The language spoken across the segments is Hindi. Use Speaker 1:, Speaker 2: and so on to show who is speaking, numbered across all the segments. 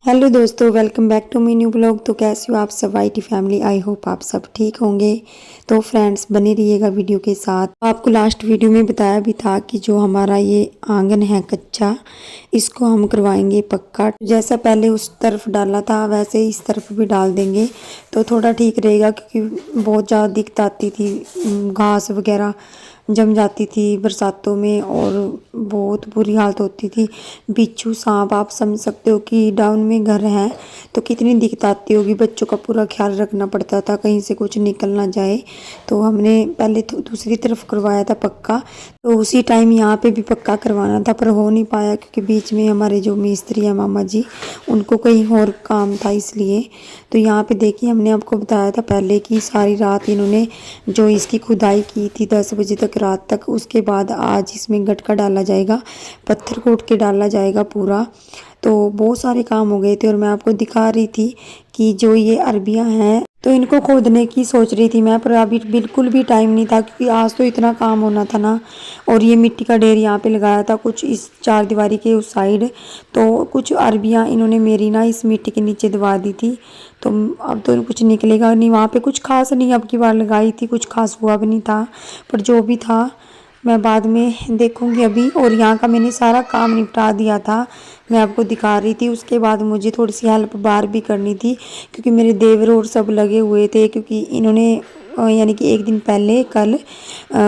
Speaker 1: हेलो दोस्तों, welcome back to my new blog. तो कैसे हो आप सब वाईटी फैमिली। आई होप आप सब ठीक होंगे। तो फ्रेंड्स बने रहिएगा वीडियो के साथ। आपको लास्ट वीडियो में बताया भी था कि जो हमारा ये आंगन है कच्चा, इसको हम करवाएंगे पक्का। जैसा पहले उस तरफ डाला था वैसे ही इस तरफ भी डाल देंगे तो थोड़ा ठीक रहेगा, क्योंकि बहुत ज़्यादा दिक्कत आती थी, घास वगैरह जम जाती थी बरसातों में और बहुत बुरी हालत होती थी। बिच्छू सांप, आप समझ सकते हो कि डाउन में घर है तो कितनी दिक्कत आती होगी। बच्चों का पूरा ख्याल रखना पड़ता था कहीं से कुछ निकल ना जाए। तो हमने पहले तो दूसरी तरफ करवाया था पक्का, तो उसी टाइम यहाँ पे भी पक्का करवाना था पर हो नहीं पाया, क्योंकि बीच में हमारे जो मिस्त्री हैं मामा जी, उनको कहीं और काम था इसलिए। तो यहाँ पे देखिए, हमने आपको बताया था पहले कि सारी रात इन्होंने जो इसकी खुदाई की थी 10 बजे तक रात तक। उसके बाद आज इसमें गटका डाला जाएगा, पत्थर कोट के डाला जाएगा पूरा। तो बहुत सारे काम हो गए थे और मैं आपको दिखा रही थी कि जो ये अरबियां हैं तो इनको खोदने की सोच रही थी मैं, पर अभी बिल्कुल भी टाइम नहीं था, क्योंकि आज तो इतना काम होना था ना। और ये मिट्टी का ढेर यहाँ पे लगाया था कुछ इस चार दीवारी के उस साइड, तो कुछ अरबियां इन्होंने मेरी ना इस मिट्टी के नीचे दबा दी थी। तो अब तो कुछ निकलेगा नहीं, वहाँ पे कुछ खास नहीं अब की बार लगाई थी, कुछ खास हुआ भी नहीं था। पर जो भी था मैं बाद में देखूंगी अभी। और यहाँ का मैंने सारा काम निपटा दिया था, मैं आपको दिखा रही थी। उसके बाद मुझे थोड़ी सी हेल्प बाहर भी करनी थी, क्योंकि मेरे देवर और सब लगे हुए थे, क्योंकि इन्होंने यानी कि एक दिन पहले कल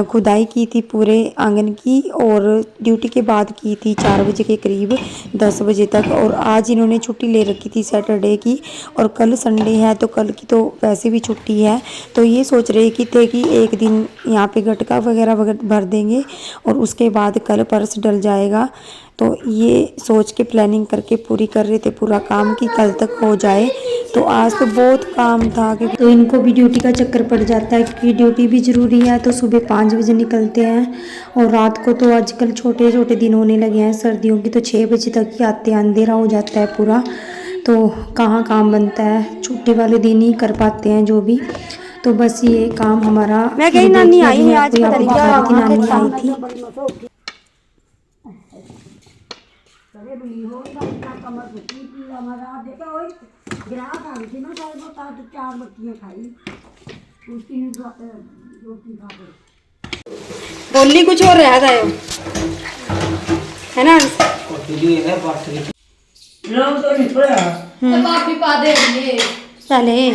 Speaker 1: खुदाई की थी पूरे आंगन की, और ड्यूटी के बाद की थी 4 बजे के करीब 10 बजे तक। और आज इन्होंने छुट्टी ले रखी थी सैटरडे की, और कल संडे है तो कल की तो वैसे भी छुट्टी है। तो ये सोच रहे कि थे कि एक दिन यहाँ पे गटका वगैरह भर देंगे और उसके बाद कल परस डल जाएगा। तो ये सोच के प्लानिंग करके पूरी कर रहे थे पूरा काम कि कल तक हो जाए। तो आज तो बहुत काम था, क्योंकि तो इनको भी ड्यूटी का चक्कर पड़ जाता है, क्योंकि ड्यूटी भी ज़रूरी है। तो सुबह 5 बजे निकलते हैं और रात को तो आजकल छोटे छोटे दिन होने लगे हैं सर्दियों की, तो 6 बजे तक ही आते हैं, अंधेरा हो जाता है पूरा। तो कहाँ काम बनता है, छुट्टी वाले दिन ही कर पाते हैं जो भी। तो बस ये काम हमारा। मैं कहीं नानी आई नहीं आज, पता नहीं क्या नानी आई थी। बोली कुछ और रह गए है ना। चले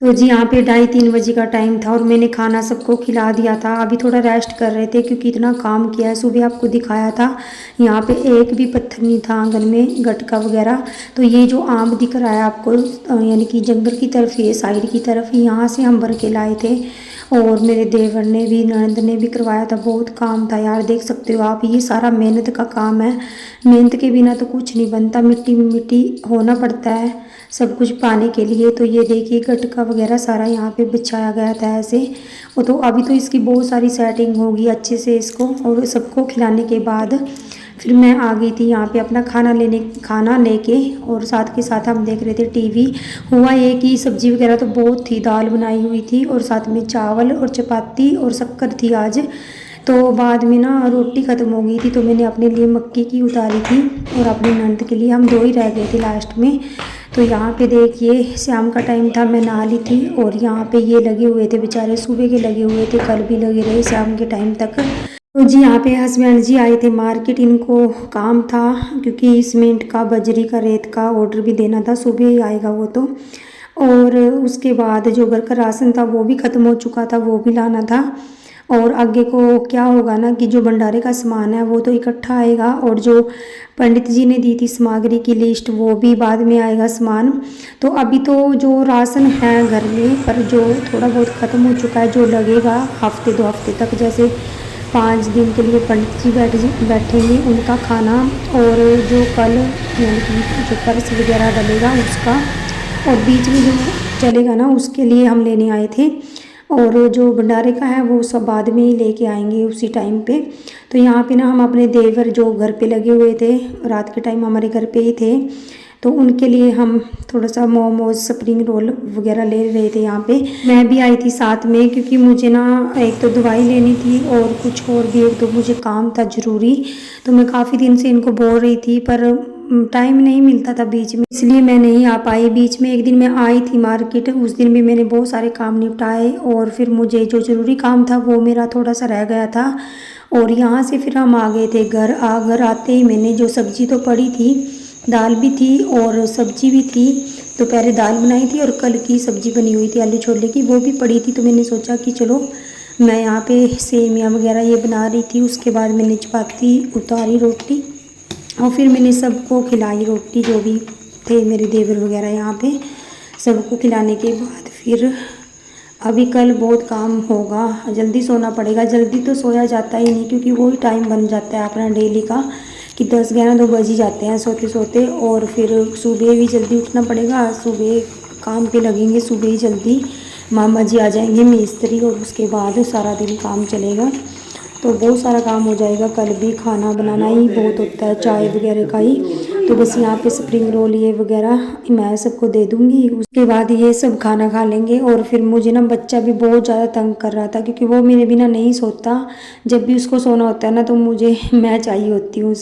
Speaker 1: तो जी यहाँ पे 2:30-3 बजे का टाइम था और मैंने खाना सबको खिला दिया था। अभी थोड़ा रेस्ट कर रहे थे, क्योंकि इतना काम किया है। सुबह आपको दिखाया था यहाँ पे एक भी पत्थर नहीं था आंगन में, गटका वगैरह। तो ये जो आम दिख रहा है आपको, यानी कि जंगल की तरफ, ये साइड की तरफ, यहाँ से हम भर के लाए थे। और मेरे देवर ने भी, ननद ने भी करवाया था। बहुत काम था यार, देख सकते हो आप, ये सारा मेहनत का काम है। मेहनत के बिना तो कुछ नहीं बनता, मिट्टी में मिट्टी होना पड़ता है सब कुछ पाने के लिए। तो ये देखिए गटका वगैरह सारा यहाँ पे बिछाया गया था ऐसे। वो तो अभी तो इसकी बहुत सारी सेटिंग होगी अच्छे से इसको, और सबको खिलाने के बाद फिर मैं आ गई थी यहाँ पे अपना खाना लेके। और साथ के साथ हम देख रहे थे टीवी। हुआ ये कि सब्जी वगैरह तो बहुत थी, दाल बनाई हुई थी और साथ में चावल और चपाती और शक्कर थी आज। तो बाद में ना रोटी ख़त्म हो गई थी, तो मैंने अपने लिए मक्के की उतारी थी और अपनी नंद के लिए हम 2 ही रह गए थे लास्ट में। तो यहाँ पे देखिए शाम का टाइम था, मैं नहा ली थी और यहाँ पे ये लगे हुए थे बेचारे, सुबह के लगे हुए थे, कल भी लगे रहे शाम के टाइम तक। तो जी यहाँ पे हस्बैंड जी आए थे मार्केट, इनको काम था, क्योंकि सीमेंट का, बजरी का, रेत का ऑर्डर भी देना था, सुबह ही आएगा वो तो। और उसके बाद जो घर का राशन था वो भी ख़त्म हो चुका था, वो भी लाना था। और आगे को क्या होगा ना कि जो भंडारे का सामान है वो तो इकट्ठा आएगा, और जो पंडित जी ने दी थी सामग्री की लिस्ट वो भी बाद में आएगा सामान। तो अभी तो जो राशन है घर में, पर जो थोड़ा बहुत ख़त्म हो चुका है, जो लगेगा हफ्ते 2 हफ्ते तक, जैसे 5 दिन के लिए पंडित जी बैठेंगे उनका खाना, और जो कल यानी कि जो पर्स वगैरह डलेगा उसका, और बीच में जो चलेगा ना उसके लिए हम लेने आए थे। और जो भंडारे का है वो सब बाद में ही लेके आएंगे उसी टाइम पे। तो यहाँ पे ना हम अपने देवर जो घर पे लगे हुए थे, रात के टाइम हमारे घर पे ही थे, तो उनके लिए हम थोड़ा सा मोमोज स्प्रिंग रोल वगैरह ले रहे थे यहाँ पे। मैं भी आई थी साथ में क्योंकि मुझे ना एक तो दवाई लेनी थी और कुछ और भी एक तो मुझे काम था ज़रूरी। तो मैं काफ़ी दिन से इनको बोल रही थी पर टाइम नहीं मिलता था बीच में, इसलिए मैं नहीं आ पाई। बीच में एक दिन मैं आई थी मार्केट, उस दिन भी मैंने बहुत सारे काम निपटाए और फिर मुझे जो ज़रूरी काम था वो मेरा थोड़ा सा रह गया था। और यहाँ से फिर हम आ गए थे घर। घर आते ही मैंने जो सब्ज़ी तो पड़ी थी, दाल भी थी और सब्ज़ी भी थी। तो पहले दाल बनाई थी और कल की सब्ज़ी बनी हुई थी आलू छोले की, वो भी पड़ी थी। तो मैंने सोचा कि चलो मैं यहाँ पे सेमियाँ वगैरह ये बना रही थी। उसके बाद मैंने चपाती उतारी रोटी और फिर मैंने सबको खिलाई रोटी, जो भी थे मेरे देवर वगैरह यहाँ पे सबको खिलाने के बाद फिर अभी कल बहुत काम होगा, जल्दी सोना पड़ेगा। जल्दी तो सोया जाता ही नहीं क्योंकि वही टाइम बन जाता है अपना डेली का कि 10-11-2 बज ही जाते हैं सोते सोते। और फिर सुबह भी जल्दी उठना पड़ेगा, सुबह काम पे लगेंगे सुबह ही जल्दी। मामा जी आ जाएंगे मिस्त्री और उसके बाद सारा दिन काम चलेगा। तो बहुत सारा काम हो जाएगा। कल भी खाना बनाना ही बहुत होता है, चाय वगैरह का ही। तो बस यहाँ पे स्प्रिंग रोल ये वगैरह मैं सबको दे दूँगी, उसके बाद ये सब खाना खा लेंगे। और फिर मुझे ना बच्चा भी बहुत ज़्यादा तंग कर रहा था क्योंकि वो मेरे बिना नहीं सोता। जब भी उसको सोना होता है ना तो मुझे मैं चाहिए होती हूँ।